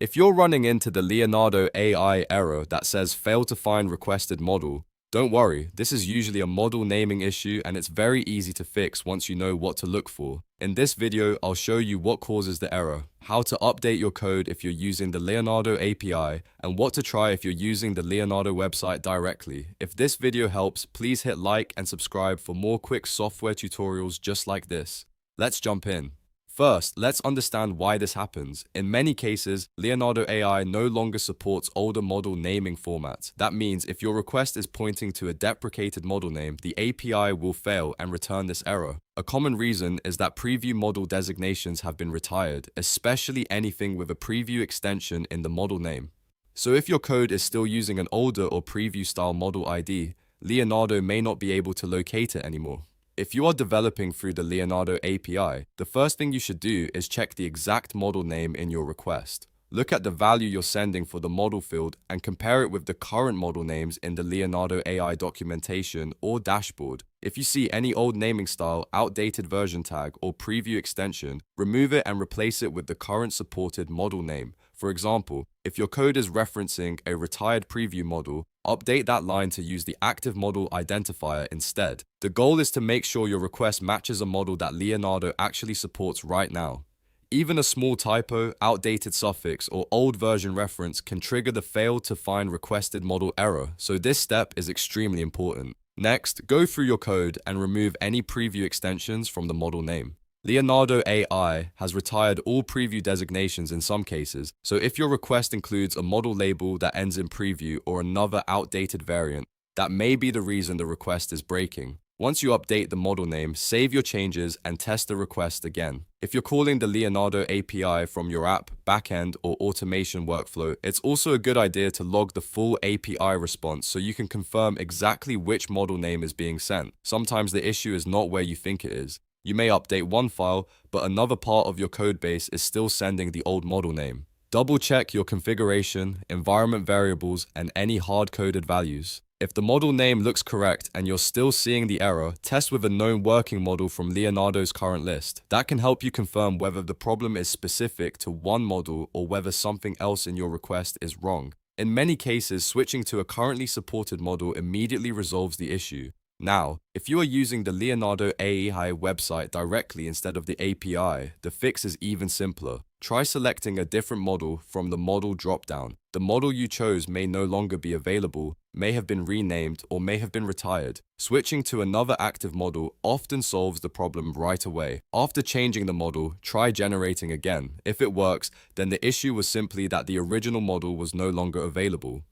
If you're running into the Leonardo AI error that says fail to find requested model, don't worry, this is usually a model naming issue and it's very easy to fix once you know what to look for. In this video, I'll show you what causes the error, how to update your code if you're using the Leonardo API, and what to try if you're using the Leonardo website directly. If this video helps, please hit like and subscribe for more quick software tutorials just like this. Let's jump in. First, let's understand why this happens. In many cases, Leonardo AI no longer supports older model naming formats. That means if your request is pointing to a deprecated model name, the API will fail and return this error. A common reason is that preview model designations have been retired, especially anything with a preview extension in the model name. So if your code is still using an older or preview style model ID, Leonardo may not be able to locate it anymore. If you are developing through the Leonardo API, the first thing you should do is check the exact model name in your request. Look at the value you're sending for the model field and compare it with the current model names in the Leonardo AI documentation or dashboard. If you see any old naming style, outdated version tag, or preview extension, remove it and replace it with the current supported model name. For example, if your code is referencing a retired preview model, update that line to use the active model identifier instead. The goal is to make sure your request matches a model that Leonardo actually supports right now. Even a small typo, outdated suffix, or old version reference can trigger the fail to find requested model error, so this step is extremely important. Next, go through your code and remove any preview extensions from the model name. Leonardo AI has retired all preview designations in some cases, so if your request includes a model label that ends in preview or another outdated variant, that may be the reason the request is breaking. Once you update the model name, save your changes and test the request again. If you're calling the Leonardo API from your app, backend, or automation workflow, it's also a good idea to log the full API response so you can confirm exactly which model name is being sent. Sometimes the issue is not where you think it is. You may update one file, but another part of your codebase is still sending the old model name. Double check your configuration, environment variables, and any hard-coded values. If the model name looks correct and you're still seeing the error, test with a known working model from Leonardo's current list. That can help you confirm whether the problem is specific to one model or whether something else in your request is wrong. In many cases, switching to a currently supported model immediately resolves the issue. Now, if you are using the Leonardo AI website directly instead of the API, the fix is even simpler. Try selecting a different model from the model dropdown. The model you chose may no longer be available, may have been renamed, or may have been retired. Switching to another active model often solves the problem right away. After changing the model, try generating again. If it works, then the issue was simply that the original model was no longer available.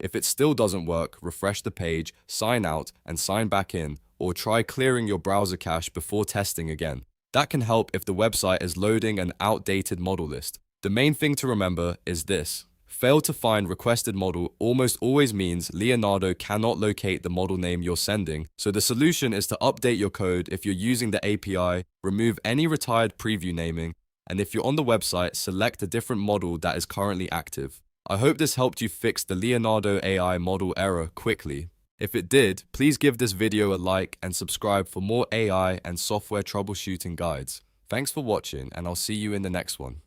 If it still doesn't work, refresh the page, sign out, and sign back in, or try clearing your browser cache before testing again. That can help if the website is loading an outdated model list. The main thing to remember is this. Fail to find requested model almost always means Leonardo cannot locate the model name you're sending, so the solution is to update your code if you're using the API, remove any retired preview naming, and if you're on the website, select a different model that is currently active. I hope this helped you fix the Leonardo AI model error quickly. If it did, please give this video a like and subscribe for more AI and software troubleshooting guides. Thanks for watching, and I'll see you in the next one.